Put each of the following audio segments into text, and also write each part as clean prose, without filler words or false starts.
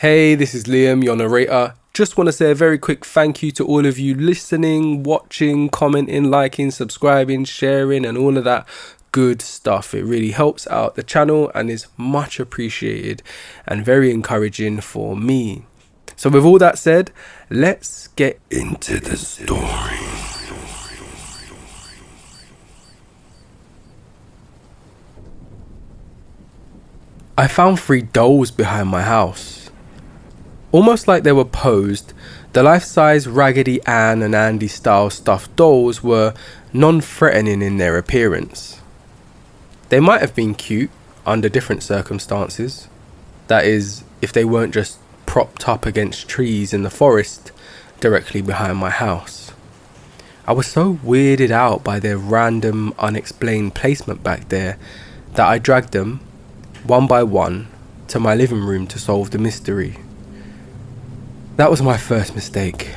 Hey, this is Liam, your narrator. Just want to say a very quick thank you to all of you listening, watching, commenting, liking, subscribing, sharing, and all of that good stuff. It really helps out the channel and is much appreciated and very encouraging for me. So with all that said, let's get into the story. I found 3 dolls behind my house. Almost like they were posed, the life-size Raggedy Ann and Andy style stuffed dolls were non-threatening in their appearance. They might have been cute under different circumstances. That is, if they weren't just propped up against trees in the forest directly behind my house. I was so weirded out by their random, unexplained placement back there that I dragged them, one by one, to my living room to solve the mystery. That was my first mistake.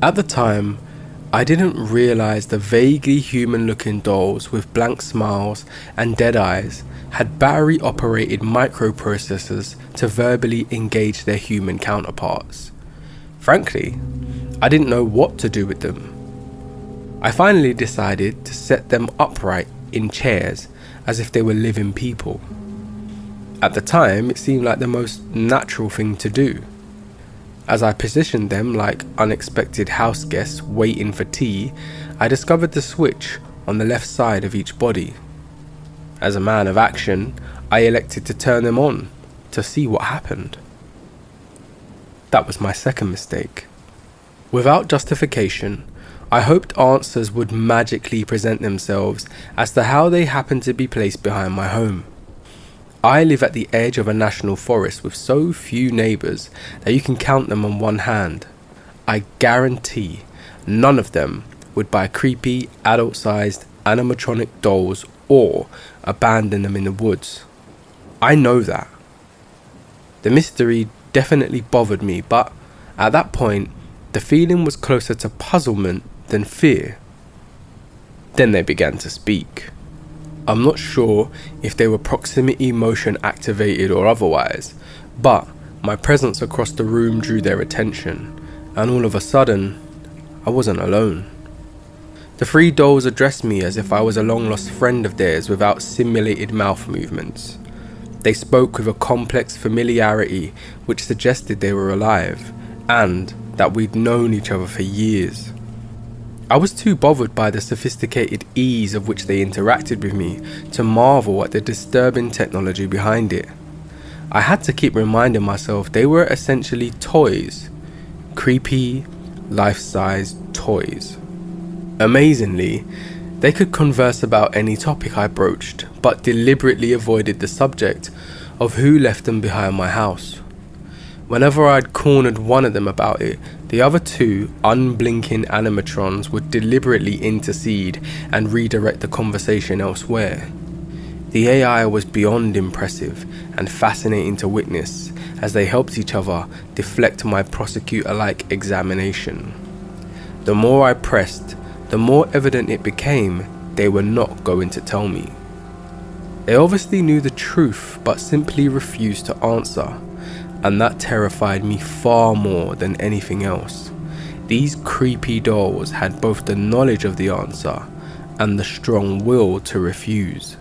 At the time, I didn't realise the vaguely human-looking dolls with blank smiles and dead eyes had battery-operated microprocessors to verbally engage their human counterparts. Frankly, I didn't know what to do with them. I finally decided to set them upright in chairs as if they were living people. At the time, it seemed like the most natural thing to do. As I positioned them like unexpected house guests waiting for tea, I discovered the switch on the left side of each body. As a man of action, I elected to turn them on to see what happened. That was my second mistake. Without justification, I hoped answers would magically present themselves as to how they happened to be placed behind my home. I live at the edge of a national forest with so few neighbours that you can count them on one hand. I guarantee none of them would buy creepy, adult-sized animatronic dolls or abandon them in the woods. I know that. The mystery definitely bothered me, but at that point, the feeling was closer to puzzlement than fear. Then they began to speak. I'm not sure if they were proximity motion activated or otherwise, but my presence across the room drew their attention, and all of a sudden, I wasn't alone. The 3 dolls addressed me as if I was a long-lost friend of theirs without simulated mouth movements. They spoke with a complex familiarity which suggested they were alive, and that we'd known each other for years. I was too bothered by the sophisticated ease of which they interacted with me to marvel at the disturbing technology behind it. I had to keep reminding myself they were essentially toys. Creepy, life-sized toys. Amazingly, they could converse about any topic I broached, but deliberately avoided the subject of who left them behind my house. Whenever I'd cornered one of them about it, the other 2 unblinking animatrons would deliberately intercede and redirect the conversation elsewhere. The AI was beyond impressive and fascinating to witness as they helped each other deflect my prosecutor-like examination. The more I pressed, the more evident it became they were not going to tell me. They obviously knew the truth but simply refused to answer. And that terrified me far more than anything else. These creepy dolls had both the knowledge of the answer and the strong will to refuse.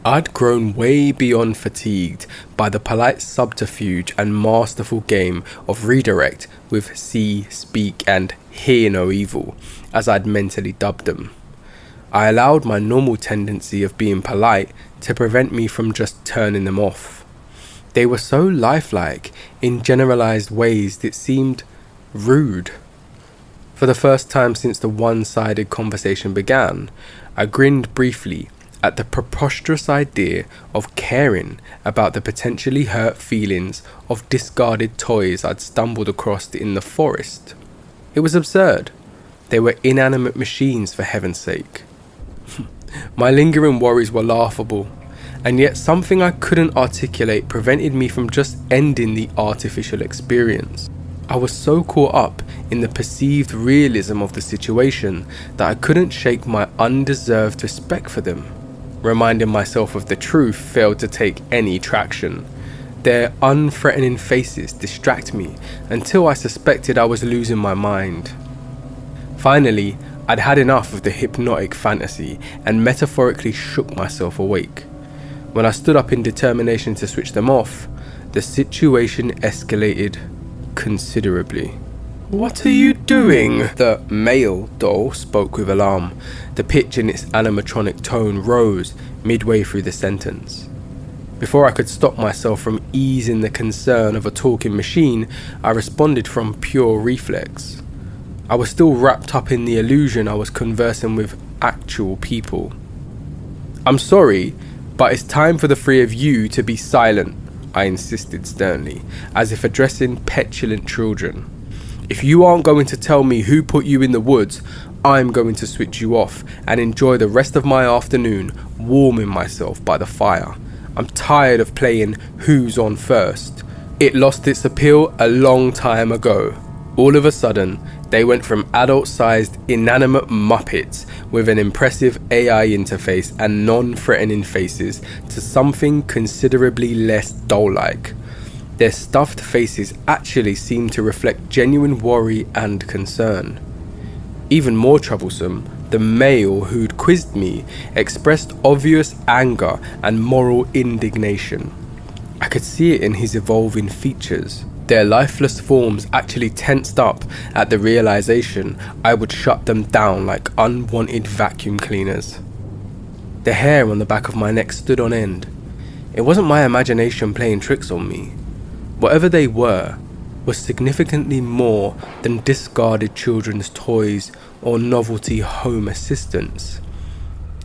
I'd grown way beyond fatigued by the polite subterfuge and masterful game of redirect with see, speak and hear no evil, as I'd mentally dubbed them. I allowed my normal tendency of being polite to prevent me from just turning them off. They were so lifelike in generalized ways that seemed rude. For the first time since the one-sided conversation began, I grinned briefly at the preposterous idea of caring about the potentially hurt feelings of discarded toys I'd stumbled across in the forest. It was absurd. They were inanimate machines, for heaven's sake. My lingering worries were laughable. And yet something I couldn't articulate prevented me from just ending the artificial experience. I was so caught up in the perceived realism of the situation that I couldn't shake my undeserved respect for them. Reminding myself of the truth failed to take any traction. Their unthreatening faces distract me until I suspected I was losing my mind. Finally, I'd had enough of the hypnotic fantasy and metaphorically shook myself awake. When I stood up in determination to switch them off, the situation escalated considerably. "What are you doing?" The male doll spoke with alarm. The pitch in its animatronic tone rose midway through the sentence. Before I could stop myself from easing the concern of a talking machine, I responded from pure reflex. I was still wrapped up in the illusion I was conversing with actual people. "I'm sorry, but it's time for the three of you to be silent," I insisted sternly, as if addressing petulant children. "If you aren't going to tell me who put you in the woods, I'm going to switch you off and enjoy the rest of my afternoon warming myself by the fire. I'm tired of playing who's on first. It lost its appeal a long time ago." All of a sudden, they went from adult-sized inanimate muppets with an impressive AI interface and non-threatening faces to something considerably less doll-like. Their stuffed faces actually seemed to reflect genuine worry and concern. Even more troublesome, the male who'd quizzed me expressed obvious anger and moral indignation. I could see it in his evolving features. Their lifeless forms actually tensed up at the realization I would shut them down like unwanted vacuum cleaners. The hair on the back of my neck stood on end. It wasn't my imagination playing tricks on me. Whatever they were was significantly more than discarded children's toys or novelty home assistants.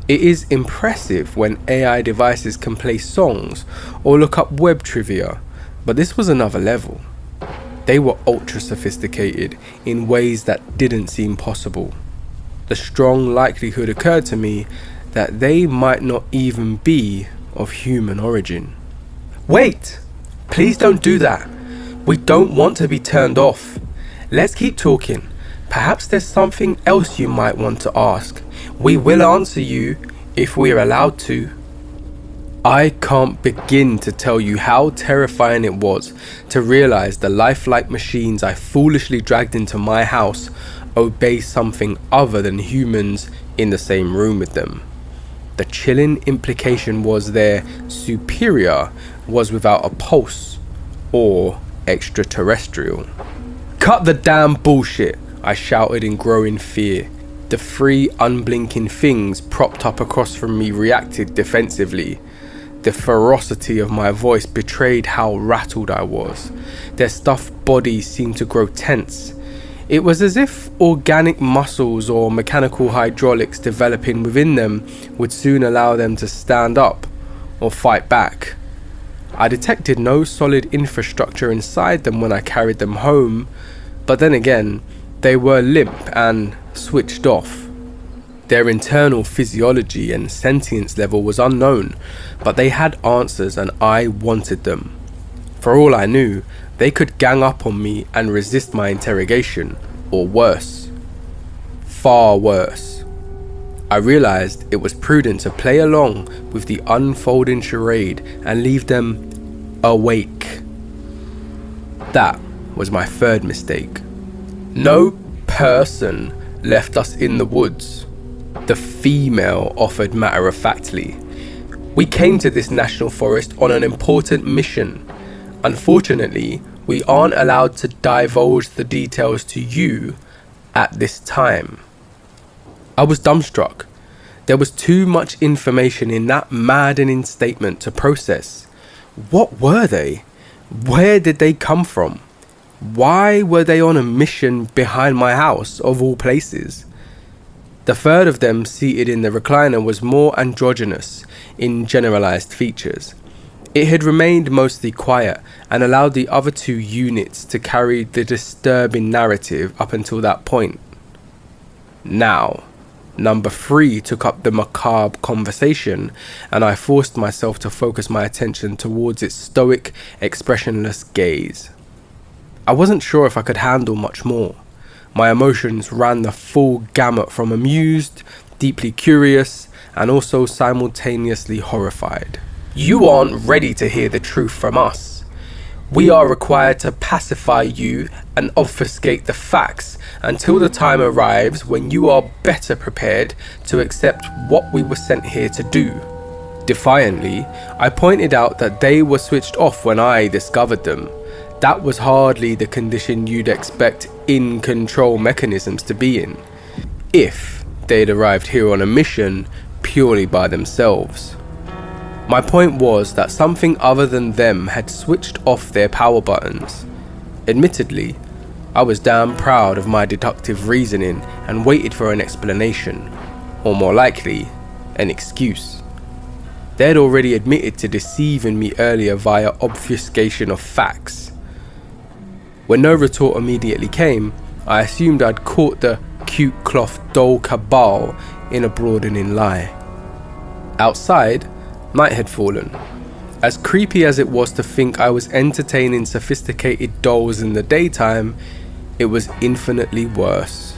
It is impressive when AI devices can play songs or look up web trivia, but this was another level. They were ultra sophisticated in ways that didn't seem possible. The strong likelihood occurred to me that they might not even be of human origin. "Wait! Please don't do that. We don't want to be turned off. Let's keep talking. Perhaps there's something else you might want to ask. We will answer you if we're allowed to." I can't begin to tell you how terrifying it was to realize the lifelike machines I foolishly dragged into my house obey something other than humans in the same room with them. The chilling implication was their superior was without a pulse or extraterrestrial. "Cut the damn bullshit," I shouted in growing fear. The three unblinking things propped up across from me reacted defensively. The ferocity of my voice betrayed how rattled I was. Their stuffed bodies seemed to grow tense. It was as if organic muscles or mechanical hydraulics developing within them would soon allow them to stand up or fight back. I detected no solid infrastructure inside them when I carried them home, but then again, they were limp and switched off. Their internal physiology and sentience level was unknown, but they had answers and I wanted them. For all I knew, they could gang up on me and resist my interrogation, or worse. Far worse. I realized it was prudent to play along with the unfolding charade and leave them awake. That was my third mistake. No person left us in the woods. The female offered matter-of-factly. "We came to this national forest on an important mission. Unfortunately, we aren't allowed to divulge the details to you at this time." I was dumbstruck. There was too much information in that maddening statement to process. What were they? Where did they come from? Why were they on a mission behind my house, of all places? The third of them seated in the recliner was more androgynous in generalized features. It had remained mostly quiet and allowed the other two units to carry the disturbing narrative up until that point. Now, number 3 took up the macabre conversation, and I forced myself to focus my attention towards its stoic, expressionless gaze. I wasn't sure if I could handle much more. My emotions ran the full gamut from amused, deeply curious, and also simultaneously horrified. "You aren't ready to hear the truth from us. We are required to pacify you and obfuscate the facts until the time arrives when you are better prepared to accept what we were sent here to do. Defiantly, I pointed out that they were switched off when I discovered them. That was hardly the condition you'd expect in-control mechanisms to be in, if they'd arrived here on a mission purely by themselves. My point was that something other than them had switched off their power buttons. Admittedly, I was damn proud of my deductive reasoning and waited for an explanation, or more likely, an excuse. They had already admitted to deceiving me earlier via obfuscation of facts. When no retort immediately came, I assumed I'd caught the cute cloth doll cabal in a broadening lie. Outside, night had fallen. As creepy as it was to think I was entertaining sophisticated dolls in the daytime, it was infinitely worse.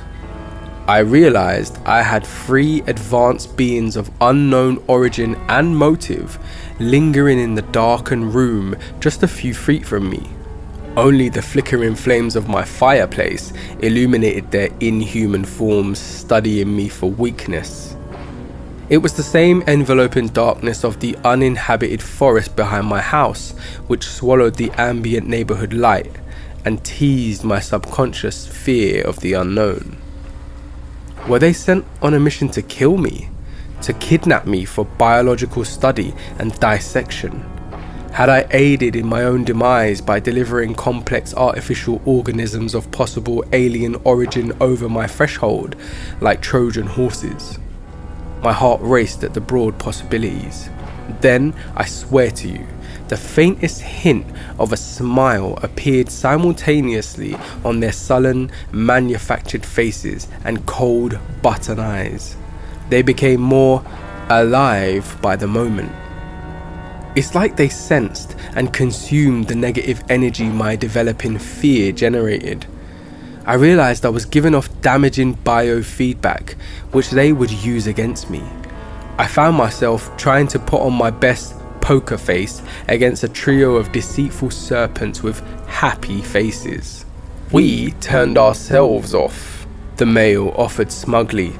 I realized I had 3 advanced beings of unknown origin and motive lingering in the darkened room just a few feet from me. Only the flickering flames of my fireplace illuminated their inhuman forms, studying me for weakness. It was the same enveloping darkness of the uninhabited forest behind my house, which swallowed the ambient neighborhood light and teased my subconscious fear of the unknown. Were they sent on a mission to kill me? To kidnap me for biological study and dissection? Had I aided in my own demise by delivering complex artificial organisms of possible alien origin over my threshold, like Trojan horses? My heart raced at the broad possibilities. Then, I swear to you, the faintest hint of a smile appeared simultaneously on their sullen, manufactured faces and cold, button eyes. They became more alive by the moment. It's like they sensed and consumed the negative energy my developing fear generated. I realized I was giving off damaging biofeedback, which they would use against me. I found myself trying to put on my best poker face against a trio of deceitful serpents with happy faces. We turned ourselves off, the male offered smugly.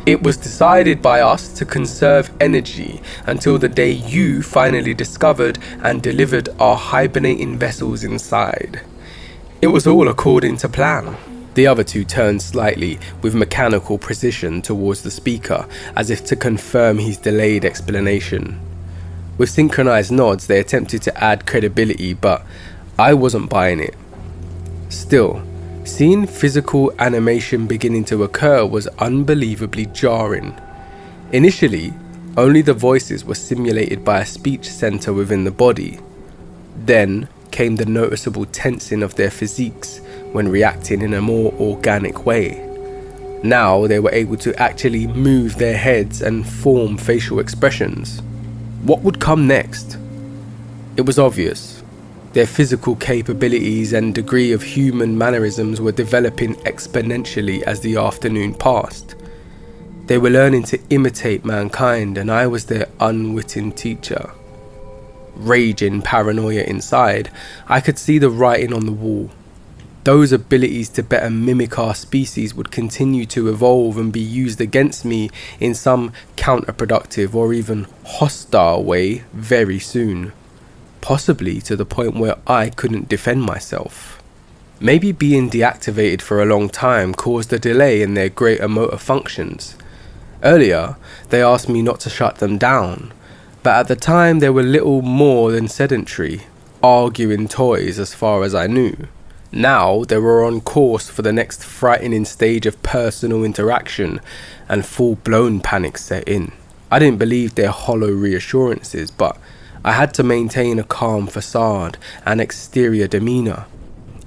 It was decided by us to conserve energy until the day you finally discovered and delivered our hibernating vessels inside. It was all according to plan. The other 2 turned slightly with mechanical precision towards the speaker, as if to confirm his delayed explanation. With synchronized nods, they attempted to add credibility, but I wasn't buying it. Still, seeing physical animation beginning to occur was unbelievably jarring. Initially, only the voices were simulated by a speech center within the body. Then came the noticeable tensing of their physiques when reacting in a more organic way. Now they were able to actually move their heads and form facial expressions. What would come next? It was obvious. Their physical capabilities and degree of human mannerisms were developing exponentially as the afternoon passed. They were learning to imitate mankind, and I was their unwitting teacher. Raging paranoia inside, I could see the writing on the wall. Those abilities to better mimic our species would continue to evolve and be used against me in some counterproductive or even hostile way very soon. Possibly to the point where I couldn't defend myself. Maybe being deactivated for a long time caused a delay in their greater motor functions. Earlier, they asked me not to shut them down, but at the time they were little more than sedentary, arguing toys as far as I knew. Now they were on course for the next frightening stage of personal interaction, and full-blown panic set in. I didn't believe their hollow reassurances, but I had to maintain a calm facade and exterior demeanor,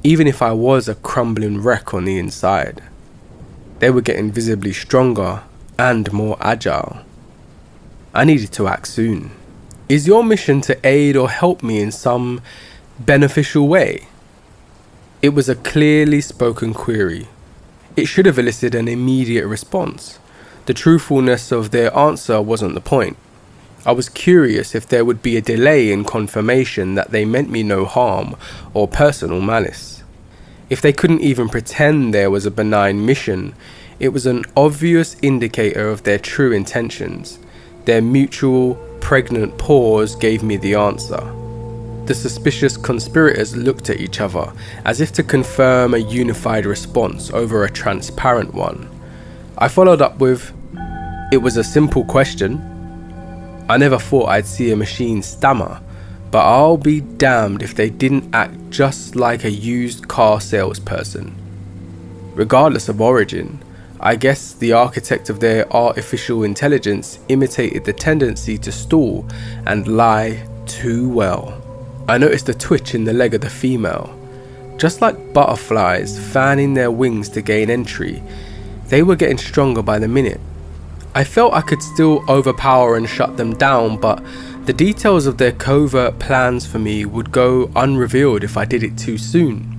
even if I was a crumbling wreck on the inside. They were getting visibly stronger and more agile. I needed to act soon. Is your mission to aid or help me in some beneficial way? It was a clearly spoken query. It should have elicited an immediate response. The truthfulness of their answer wasn't the point. I was curious if there would be a delay in confirmation that they meant me no harm or personal malice. If they couldn't even pretend there was a benign mission, it was an obvious indicator of their true intentions. Their mutual, pregnant pause gave me the answer. The suspicious conspirators looked at each other, as if to confirm a unified response over a transparent one. I followed up with, "It was a simple question." I never thought I'd see a machine stammer, but I'll be damned if they didn't act just like a used car salesperson. Regardless of origin, I guess the architect of their artificial intelligence imitated the tendency to stall and lie too well. I noticed a twitch in the leg of the female. Just like butterflies fanning their wings to gain entry, they were getting stronger by the minute. I felt I could still overpower and shut them down, but the details of their covert plans for me would go unrevealed if I did it too soon.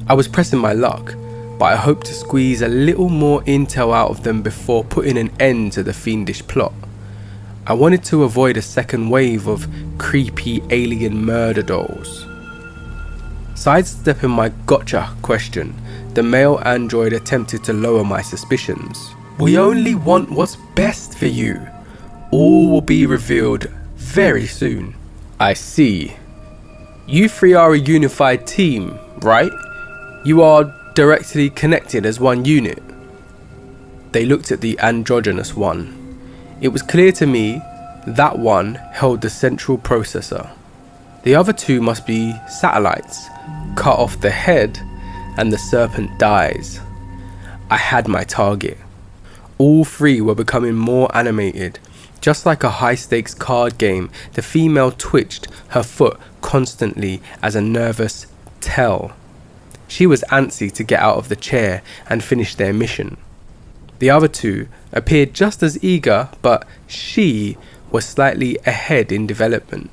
I was pressing my luck, but I hoped to squeeze a little more intel out of them before putting an end to the fiendish plot. I wanted to avoid a second wave of creepy alien murder dolls. Sidestepping my gotcha question, the male android attempted to lower my suspicions. "We only want what's best for you. All will be revealed very soon." "I see. You three are a unified team, right? You are directly connected as one unit." They looked at the androgynous one. It was clear to me that one held the central processor. The other two must be satellites. Cut off the head and the serpent dies. I had my target. All three were becoming more animated. Just like a high-stakes card game, the female twitched her foot constantly as a nervous tell. She was antsy to get out of the chair and finish their mission. The other two appeared just as eager, but she was slightly ahead in development.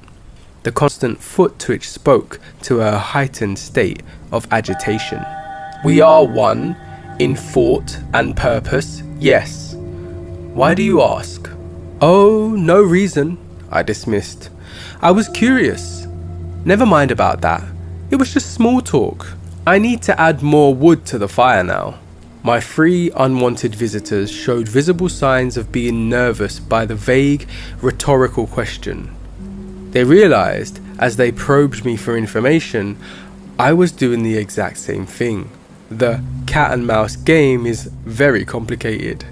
The constant foot twitch spoke to her heightened state of agitation. "We are one, in thought and purpose, yes. Why do you ask?" "Oh, no reason," I dismissed. "I was curious." "Never mind about that. It was just small talk. I need to add more wood to the fire now." My three unwanted visitors showed visible signs of being nervous by the vague, rhetorical question. They realized, as they probed me for information, I was doing the exact same thing. The cat and mouse game is very complicated.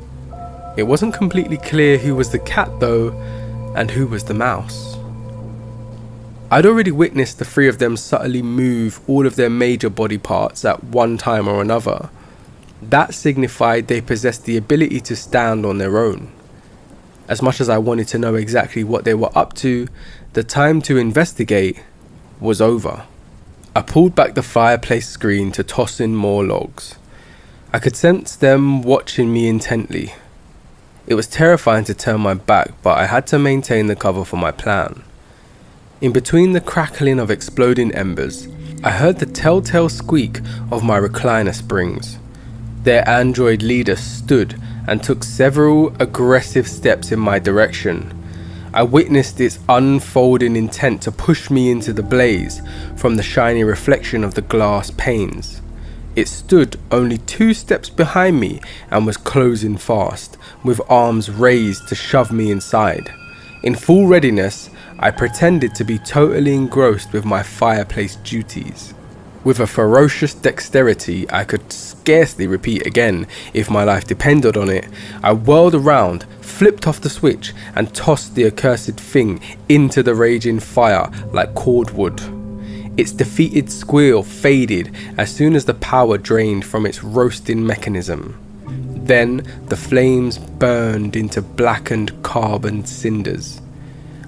It wasn't completely clear who was the cat though, and who was the mouse. I'd already witnessed the three of them subtly move all of their major body parts at one time or another. That signified they possessed the ability to stand on their own. As much as I wanted to know exactly what they were up to, the time to investigate was over. I pulled back the fireplace screen to toss in more logs. I could sense them watching me intently. It was terrifying to turn my back, but I had to maintain the cover for my plan. In between the crackling of exploding embers, I heard the telltale squeak of my recliner springs. Their android leader stood and took several aggressive steps in my direction. I witnessed its unfolding intent to push me into the blaze from the shiny reflection of the glass panes. It stood only 2 steps behind me and was closing fast, with arms raised to shove me inside. In full readiness, I pretended to be totally engrossed with my fireplace duties. With a ferocious dexterity I could scarcely repeat again if my life depended on it, I whirled around, flipped off the switch, and tossed the accursed thing into the raging fire like cordwood. Its defeated squeal faded as soon as the power drained from its roasting mechanism. Then the flames burned into blackened carbon cinders.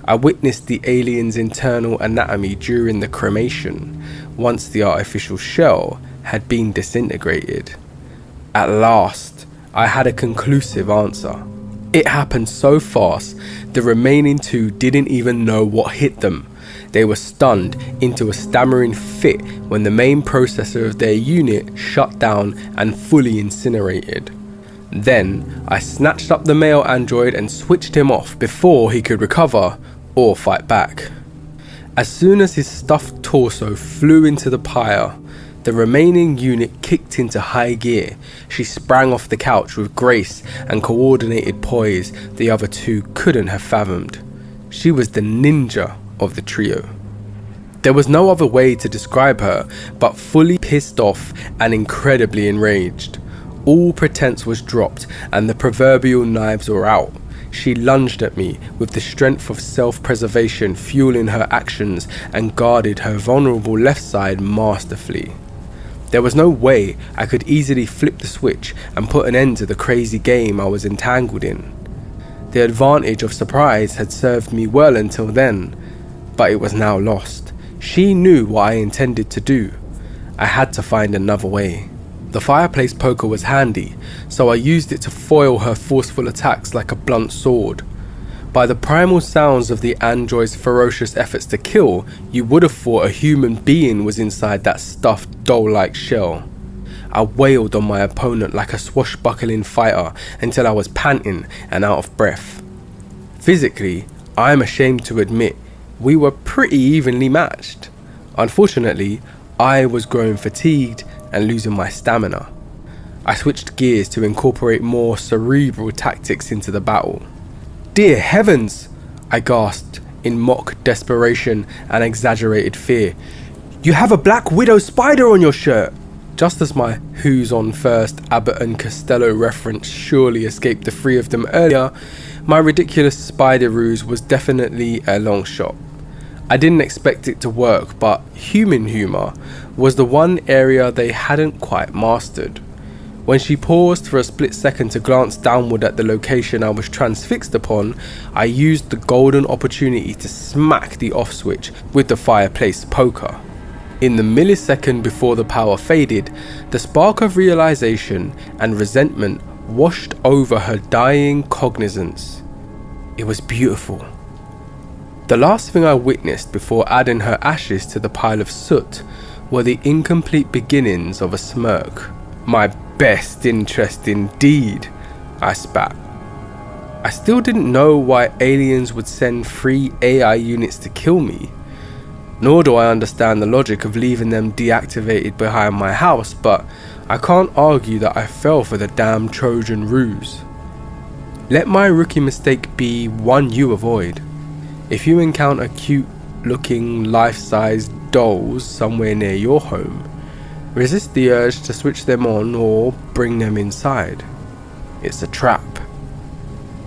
I witnessed the alien's internal anatomy during the cremation, once the artificial shell had been disintegrated. At last, I had a conclusive answer. It happened so fast, the remaining 2 didn't even know what hit them. They were stunned into a stammering fit when the main processor of their unit shut down and fully incinerated. Then I snatched up the male android and switched him off before he could recover or fight back. As soon as his stuffed torso flew into the pyre, the remaining unit kicked into high gear. She sprang off the couch with grace and coordinated poise the other two couldn't have fathomed. She was the ninja of the trio. There was no other way to describe her but fully pissed off and incredibly enraged. All pretense was dropped and the proverbial knives were out. She lunged at me with the strength of self-preservation fueling her actions and guarded her vulnerable left side masterfully. There was no way I could easily flip the switch and put an end to the crazy game I was entangled in. The advantage of surprise had served me well until then, but it was now lost. She knew what I intended to do. I had to find another way. The fireplace poker was handy, so I used it to foil her forceful attacks like a blunt sword. By the primal sounds of the android's ferocious efforts to kill, you would have thought a human being was inside that stuffed doll-like shell. I wailed on my opponent like a swashbuckling fighter until I was panting and out of breath. Physically, I am ashamed to admit, we were pretty evenly matched. Unfortunately, I was growing fatigued and losing my stamina. I switched gears to incorporate more cerebral tactics into the battle. "Dear heavens!" I gasped in mock desperation and exaggerated fear. "You have a Black Widow spider on your shirt!" Just as my Who's On First Abbott and Costello reference surely escaped the three of them earlier, my ridiculous spider ruse was definitely a long shot. I didn't expect it to work, but human humour was the one area they hadn't quite mastered. When she paused for a split second to glance downward at the location I was transfixed upon, I used the golden opportunity to smack the off switch with the fireplace poker. In the millisecond before the power faded, the spark of realization and resentment washed over her dying cognizance. It was beautiful. The last thing I witnessed before adding her ashes to the pile of soot were the incomplete beginnings of a smirk. "My best interest indeed," I spat. I still didn't know why aliens would send 3 AI units to kill me, nor do I understand the logic of leaving them deactivated behind my house, but I can't argue that I fell for the damn Trojan ruse. Let my rookie mistake be one you avoid. If you encounter cute looking life-sized dolls somewhere near your home, resist the urge to switch them on or bring them inside. It's a trap.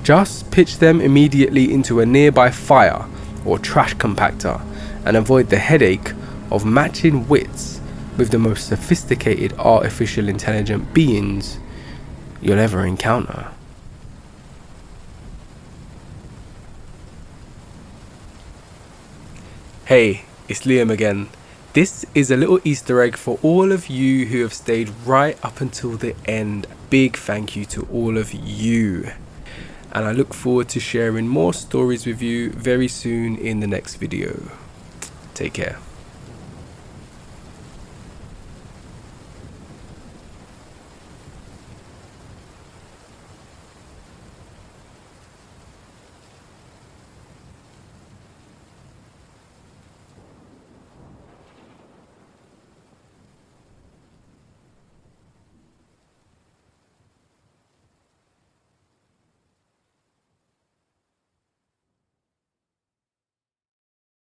Just pitch them immediately into a nearby fire or trash compactor and avoid the headache of matching wits with the most sophisticated artificial intelligent beings you'll ever encounter. Hey, it's Liam again. This is a little Easter egg for all of you who have stayed right up until the end. Big thank you to all of you. And I look forward to sharing more stories with you very soon in the next video. Take care.